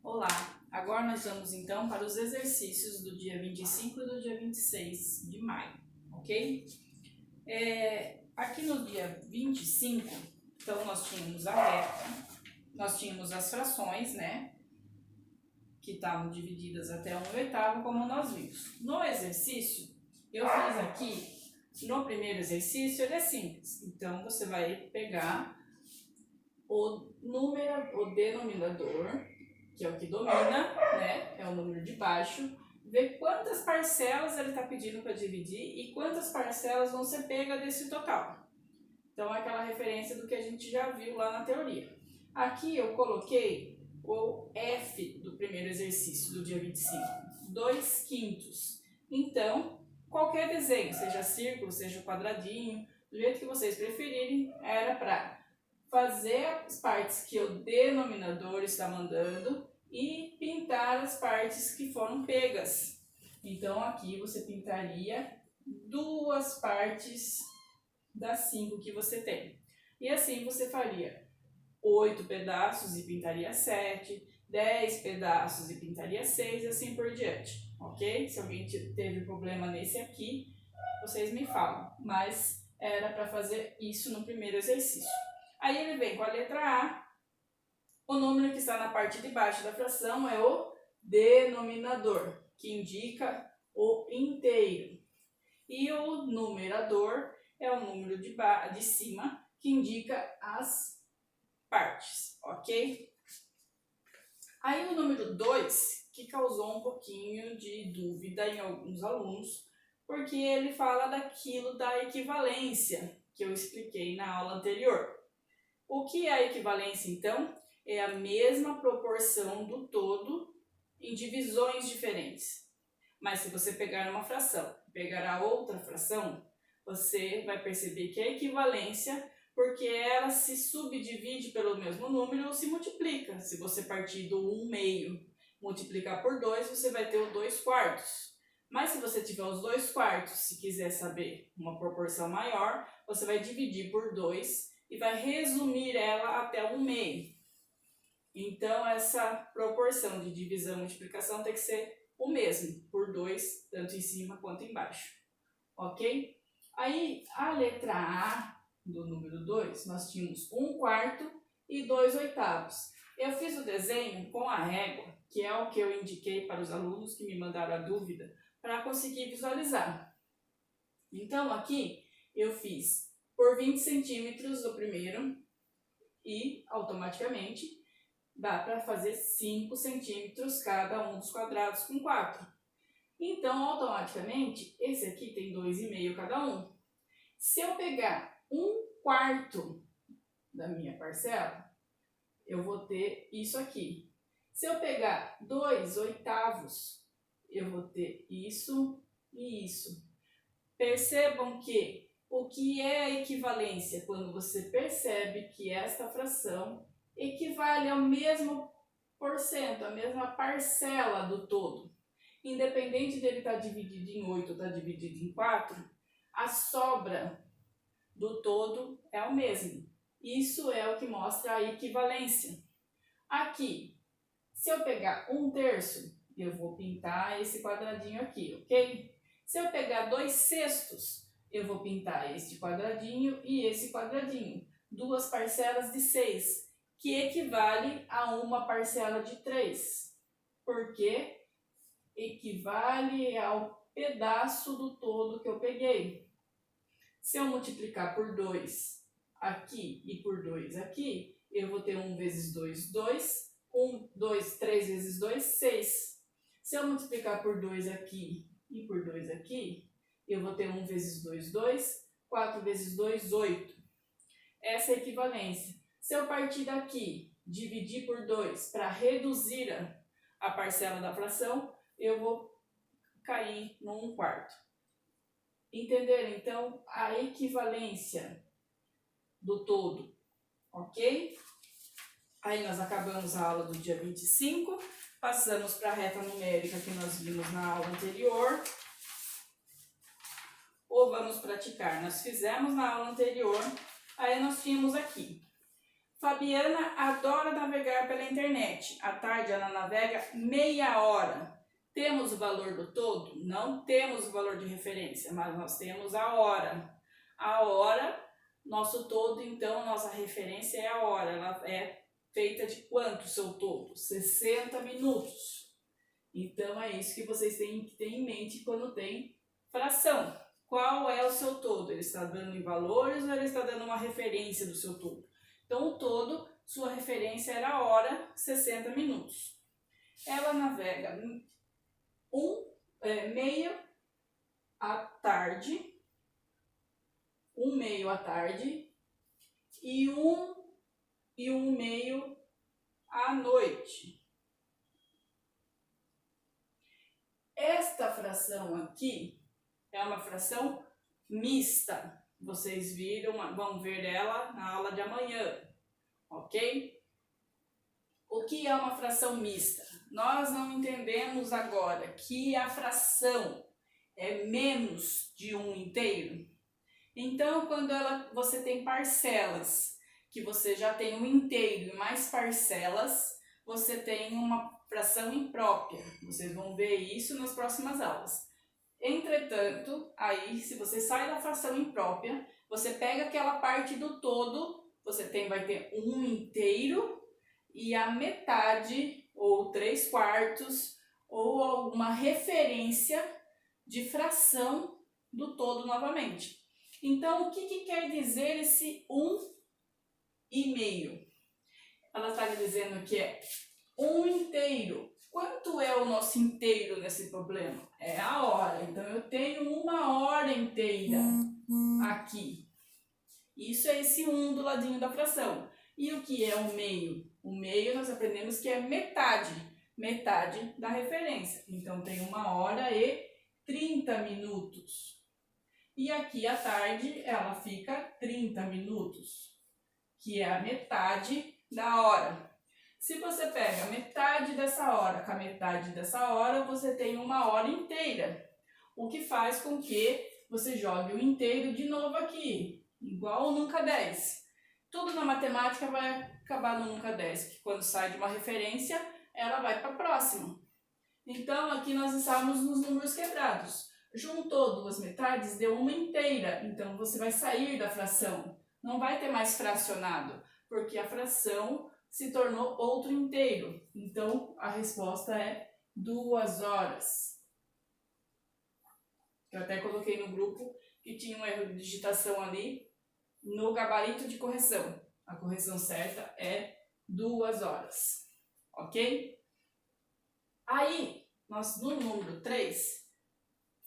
Olá, agora nós vamos então para os exercícios do dia 25 e do dia 26 de maio, ok? Aqui no dia 25, então nós tínhamos a reta, nós tínhamos as frações, né? Que estavam divididas até 1/8, como nós vimos. No exercício, eu fiz aqui, no primeiro exercício, ele é simples. Então, você vai pegar o denominador, que é o que domina, né? É o número de baixo, ver quantas parcelas ele está pedindo para dividir e quantas parcelas vão ser pegas desse total. Então, é aquela referência do que a gente já viu lá na teoria. Aqui eu coloquei o F do primeiro exercício do dia 25, 2/5. Então, qualquer desenho, seja círculo, seja quadradinho, do jeito que vocês preferirem, era para fazer as partes que o denominador está mandando e pintar as partes que foram pegas. Então, aqui você pintaria 2 partes das 5 que você tem. E assim você faria 8 pedaços e pintaria 7, 10 pedaços e pintaria 6 e assim por diante, ok? Se alguém teve problema nesse aqui, vocês me falam, mas era para fazer isso no primeiro exercício. Aí ele vem com a letra A, o número que está na parte de baixo da fração é o denominador, que indica o inteiro. E o numerador é o número de cima, que indica as partes, ok? Aí o número 2, que causou um pouquinho de dúvida em alguns alunos, porque ele fala daquilo da equivalência, que eu expliquei na aula anterior. O que é a equivalência, então? É a mesma proporção do todo em divisões diferentes. Mas se você pegar uma fração, pegar a outra fração, você vai perceber que é equivalência porque ela se subdivide pelo mesmo número ou se multiplica. Se você partir do 1/2 multiplicar por 2, você vai ter o 2/4. Mas se você tiver os 2/4, se quiser saber uma proporção maior, você vai dividir por 2 e vai resumir ela até 1/2. Então, essa proporção de divisão e multiplicação tem que ser o mesmo, por 2, tanto em cima quanto embaixo. Ok? Aí, a letra A do número 2, nós tínhamos 1/4 e 2/8. Eu fiz o desenho com a régua, que é o que eu indiquei para os alunos que me mandaram a dúvida, para conseguir visualizar. Então, aqui eu fiz por 20 centímetros o primeiro e, automaticamente, dá para fazer 5 centímetros cada um dos quadrados com 4. Então, automaticamente, esse aqui tem 2,5 cada um. Se eu pegar 1/4 da minha parcela, eu vou ter isso aqui. Se eu pegar 2/8, eu vou ter isso e isso. Percebam que o que é a equivalência? Quando você percebe que esta fração equivale ao mesmo porcento, a mesma parcela do todo. Independente dele estar dividido em 8 ou estar dividido em 4, a sobra do todo é o mesmo. Isso é o que mostra a equivalência. Aqui, se eu pegar 1/3, eu vou pintar esse quadradinho aqui, ok? Se eu pegar 2/6, eu vou pintar este quadradinho e esse quadradinho. 2 parcelas de 6, que equivale a uma parcela de 3. Porque equivale ao pedaço do todo que eu peguei. Se eu multiplicar por 2 aqui e por 2 aqui, eu vou ter 1 vezes 2, 2. 3 vezes 2, 6. Se eu multiplicar por 2 aqui e por 2 aqui, eu vou ter 1 vezes 2, 2. 4 vezes 2, 8. Essa é a equivalência. Se eu partir daqui, dividir por 2 para reduzir a parcela da fração, eu vou cair no 1/4. Entenderam, então, a equivalência do todo, ok? Aí nós acabamos a aula do dia 25, passamos para a reta numérica que nós vimos na aula anterior. Ou vamos praticar? Nós fizemos na aula anterior, aí nós tínhamos aqui Fabiana adora navegar pela internet. À tarde ela navega meia hora. Temos o valor do todo? Não temos o valor de referência, mas nós temos a hora. A hora, nosso todo, então, nossa referência é a hora. Ela é feita de quanto o seu todo? 60 minutos. Então, é isso que vocês têm que ter em mente quando tem fração. Qual é o seu todo? Ele está dando em valores ou ele está dando uma referência do seu todo? Então, o todo, sua referência era a hora, 60 minutos. Ela navega meio à tarde, meio à tarde e um meio à noite. Esta fração aqui é uma fração mista. Vocês vão ver ela na aula de amanhã, ok? O que é uma fração mista? Nós não entendemos agora que a fração é menos de um inteiro. Então, quando você tem parcelas, que você já tem um inteiro e mais parcelas, você tem uma fração imprópria. Vocês vão ver isso nas próximas aulas. Entretanto, aí, se você sai da fração imprópria, você pega aquela parte do todo, vai ter um inteiro e a metade, ou 3/4, ou alguma referência de fração do todo novamente. Então, o que quer dizer esse 1,5? Ela está dizendo que é um inteiro. Quanto é o nosso inteiro nesse problema? É a hora. Então, eu tenho uma hora inteira aqui. Isso é esse 1 do ladinho da fração. E o que é o meio? O meio nós aprendemos que é metade da referência. Então, tem 1h30. E aqui à tarde ela fica 30 minutos, que é a metade da hora. Se você pega metade dessa hora com a metade dessa hora, você tem 1 hora inteira. O que faz com que você jogue o inteiro de novo aqui, igual ao nunca 10. Tudo na matemática vai acabar no nunca 10, porque quando sai de uma referência, ela vai para a próxima. Então, aqui nós estamos nos números quebrados. Juntou duas metades, deu uma inteira. Então, você vai sair da fração. Não vai ter mais fracionado, porque a fração se tornou outro inteiro. Então, a resposta é 2 horas. Eu até coloquei no grupo que tinha um erro de digitação ali no gabarito de correção. A correção certa é 2 horas. Ok? Aí, no número 3,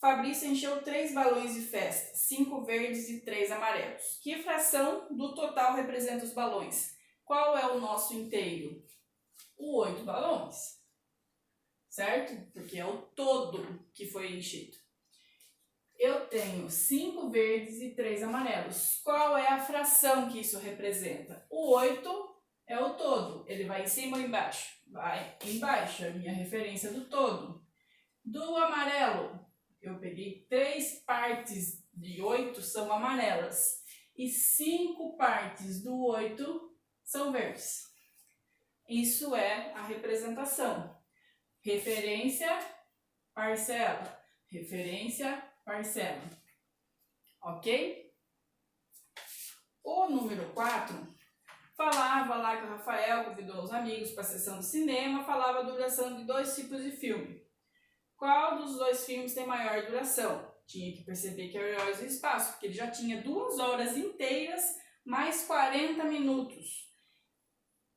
Fabrício encheu 3 balões de festa, 5 verdes e 3 amarelos. Que fração do total representa os balões? Qual é o nosso inteiro? O 8 balões, certo? Porque é o todo que foi enchido. Eu tenho 5 verdes e 3 amarelos. Qual é a fração que isso representa? O 8 é o todo. Ele vai em cima ou embaixo? Vai embaixo, é a minha referência do todo. Do amarelo, eu peguei 3 partes de 8 são amarelas e 5 partes do 8 são verdes. Isso é a representação. Referência, parcela. Referência, parcela. Ok? O número 4 falava lá que o Rafael convidou os amigos para a sessão de cinema, falava a duração de 2 tipos de filme. Qual dos 2 filmes tem maior duração? Tinha que perceber que é o Heróis do Espaço, porque ele já tinha 2 horas inteiras mais 40 minutos.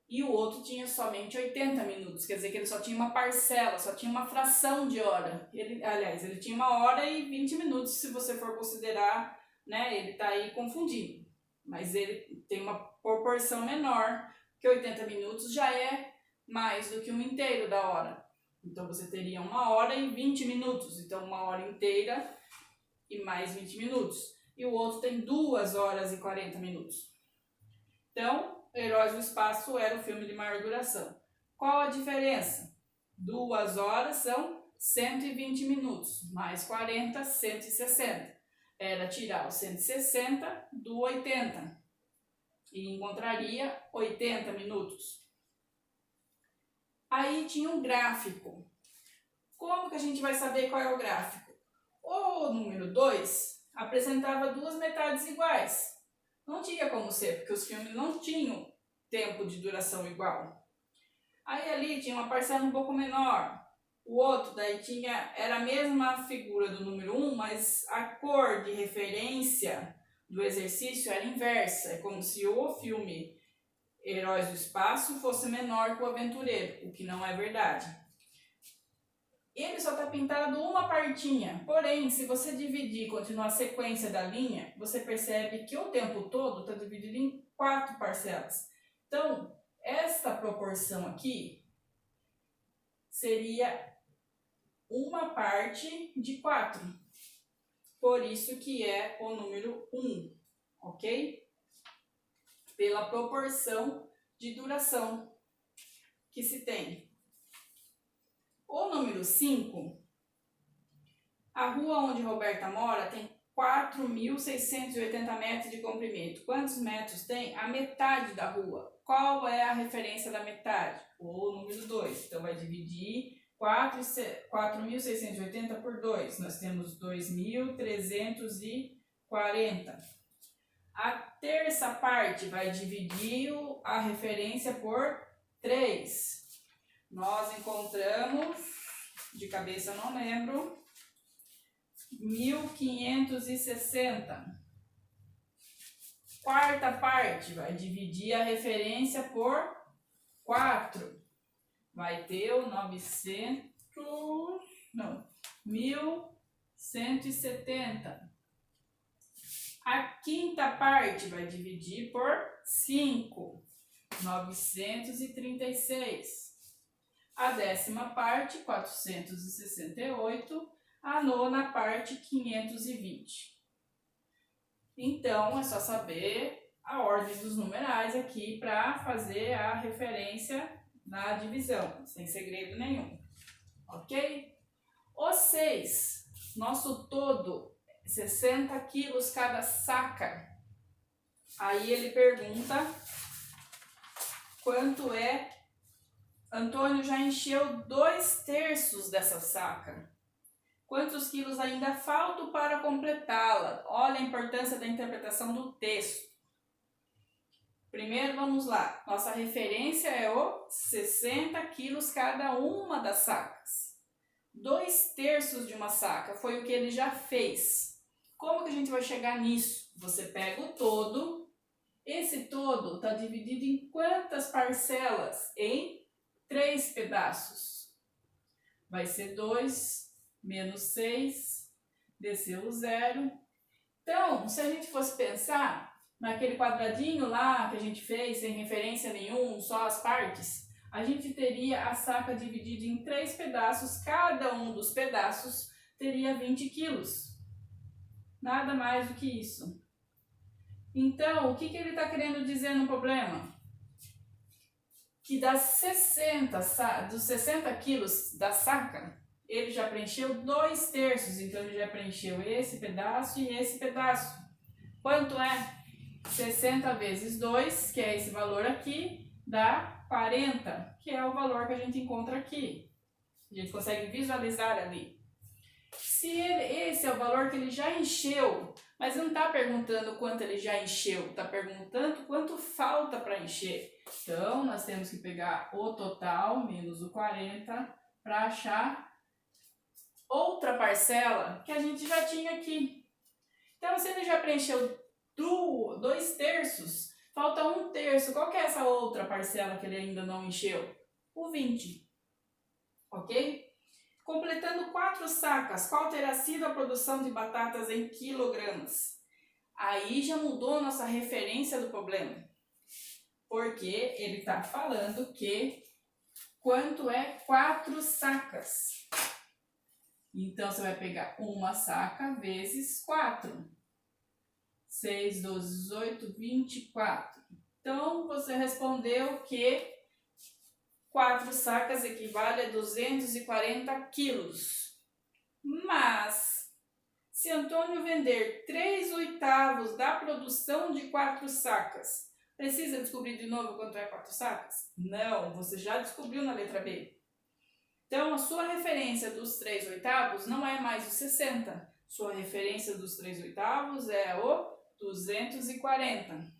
E o outro tinha somente 80 minutos, quer dizer que ele só tinha uma parcela, só tinha uma fração de hora. Ele tinha 1 hora e 20 minutos, se você for considerar, né, ele está aí confundindo. Mas ele tem uma proporção menor, que 80 minutos já é mais do que 1 inteiro da hora. Então, você teria 1 hora e 20 minutos. Então, 1 hora inteira e mais 20 minutos. E o outro tem 2 horas e 40 minutos. Então, Heróis do Espaço era o filme de maior duração. Qual a diferença? 2 horas são 120 minutos. Mais 40, 160. Era tirar o 160 do 80. e encontraria 80 minutos. Aí tinha um gráfico. Como que a gente vai saber qual é o gráfico? O número 2 apresentava duas metades iguais. Não tinha como ser, porque os filmes não tinham tempo de duração igual. Aí ali tinha uma parcela um pouco menor. O outro daí era a mesma figura do número 1, mas a cor de referência do exercício era inversa. É como se o filme Heróis do Espaço fosse menor que o Aventureiro, o que não é verdade. Ele só está pintado uma partinha, porém, se você dividir e continuar a sequência da linha, você percebe que o tempo todo está dividido em 4 parcelas. Então, essa proporção aqui seria uma parte de 4. Por isso que é o número 1, ok? Pela proporção de duração que se tem. O número 5, a rua onde Roberta mora tem 4.680 metros de comprimento. Quantos metros tem? A metade da rua. Qual é a referência da metade? O número 2. Então, vai dividir 4.680 por 2. Nós temos 2.340. A terça parte vai dividir a referência por 3. Nós encontramos, de cabeça eu não lembro, 1.560. Quarta parte vai dividir a referência por 4. Vai ter o 1.170. A quinta parte vai dividir por 5. 936. A décima parte, 468. A nona parte, 520. Então, é só saber a ordem dos numerais aqui para fazer a referência na divisão, sem segredo nenhum. Ok? O 6, nosso todo, 60 quilos cada saca. Aí ele pergunta quanto é. Antônio já encheu 2/3 dessa saca. Quantos quilos ainda faltam para completá-la? Olha a importância da interpretação do texto. Primeiro, vamos lá. Nossa referência é o 60 quilos cada uma das sacas. 2/3 de uma saca foi o que ele já fez. Como que a gente vai chegar nisso? Você pega o todo. Esse todo está dividido em quantas parcelas? Em 3 pedaços. Vai ser 2 menos 6, desceu o 0. Então, se a gente fosse pensar naquele quadradinho lá que a gente fez, sem referência nenhuma, só as partes, a gente teria a saca dividida em 3 pedaços, cada um dos pedaços teria 20 quilos. Nada mais do que isso. Então, o que ele está querendo dizer no problema? Que dos 60 quilos da saca, ele já preencheu 2/3, então ele já preencheu esse pedaço e esse pedaço. Quanto é? 60 vezes 2, que é esse valor aqui, dá 40, que é o valor que a gente encontra aqui. A gente consegue visualizar ali. Se esse é o valor que ele já encheu, mas não está perguntando quanto ele já encheu, está perguntando quanto falta para encher. Então, nós temos que pegar o total menos o 40 para achar outra parcela que a gente já tinha aqui. Então, se ele já preencheu 2/3, falta 1/3. Qual que é essa outra parcela que ele ainda não encheu? O 20. Ok? Completando 4 sacas, qual terá sido a produção de batatas em quilogramas? Aí já mudou nossa referência do problema. Porque ele está falando que quanto é 4 sacas. Então, você vai pegar uma saca vezes 4. 6, 12, 18, 24. Então, você respondeu que 4 sacas equivale a 240 quilos. Mas, se Antônio vender 3/8 da produção de 4 sacas Precisa descobrir de novo quanto é 4 sacas? Não, você já descobriu na letra B. Então, a sua referência dos 3/8 não é mais o 60. Sua referência dos 3/8 é o 240.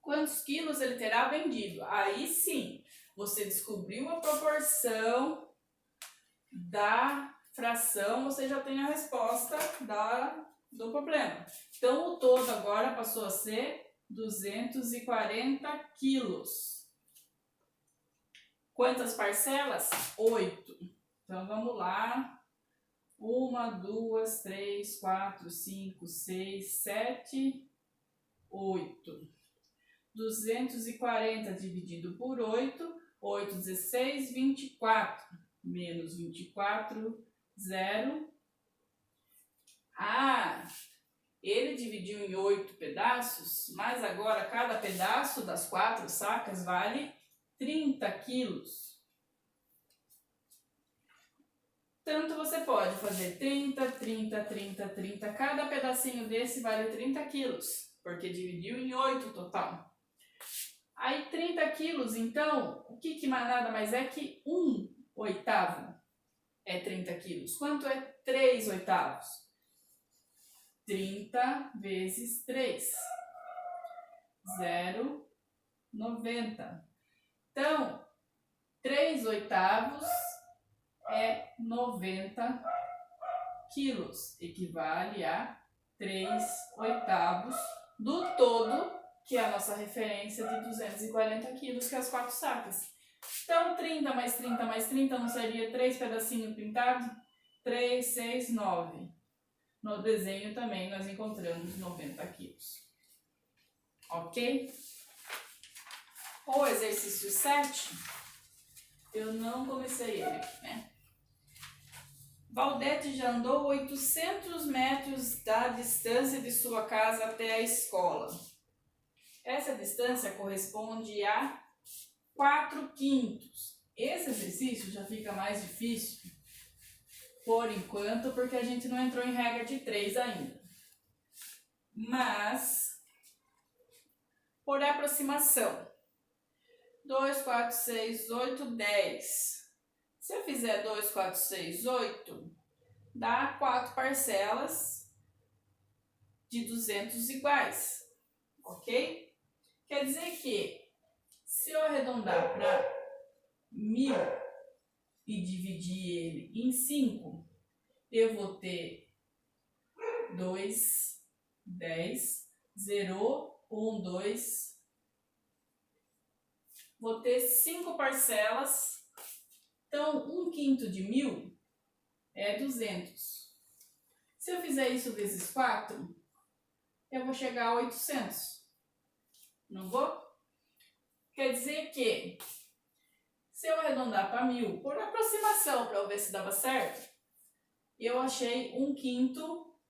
Quantos quilos ele terá vendido? Aí sim, você descobriu a proporção da fração, você já tem a resposta do problema. Então, o todo agora passou a ser 240 quilos. Quantas parcelas? 8. Então, vamos lá. 1, 2, 3, 4, 5, 6, 7, 8. 240 dividido por 8, 8, 16, 24. Menos 24, 0. Ele dividiu em 8 pedaços, mas agora cada pedaço das 4 sacas vale 30 quilos. Tanto você pode fazer 30, 30, 30, 30. Cada pedacinho desse vale 30 quilos, porque dividiu em 8 total. Aí 30 quilos, então, o que nada mais é que 1/8 é 30 quilos. Quanto é 3/8? 30 vezes 3. 0,90. Então, 3/8 é 90 quilos. Equivale a 3/8 do todo, que é a nossa referência de 240 quilos, que é as 4 sacas. Então, 30 mais 30 mais 30 não seria 3 pedacinhos pintados? 3, 6, 9. No desenho também nós encontramos 90 quilos. Ok? O exercício 7, eu não comecei ele aqui, né? Valdete já andou 800 metros da distância de sua casa até a escola. Essa distância corresponde a 4/5. Esse exercício já fica mais difícil, por enquanto, porque a gente não entrou em regra de 3 ainda. Mas, por aproximação, 2, 4, 6, 8, 10. Se eu fizer 2, 4, 6, 8, dá 4 parcelas de 200 iguais, ok? Quer dizer que, se eu arredondar para 1000 e dividir ele em 5, eu vou ter 2, 10, 0, 1, 2. Vou ter 5 parcelas. Então, 1/5 de 1000 é 200. Se eu fizer isso vezes 4, eu vou chegar a 800. Não vou? Quer dizer que, se eu arredondar para 1000, por aproximação, para eu ver se dava certo, eu achei 1/5,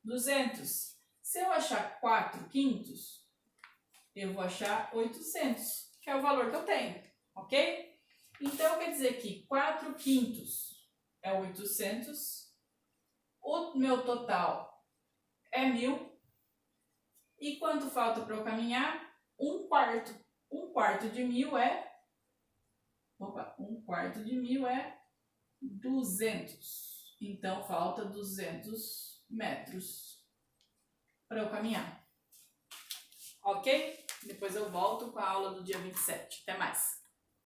200. Se eu achar 4/5, eu vou achar 800, que é o valor que eu tenho, ok? Então, quer dizer que 4/5 é 800, o meu total é 1000, e quanto falta para eu caminhar? 1/4. 1/4 de 1000 é... 1/4 de 1000 é 200. Então, falta 200 metros para eu caminhar. Ok? Depois eu volto com a aula do dia 27. Até mais!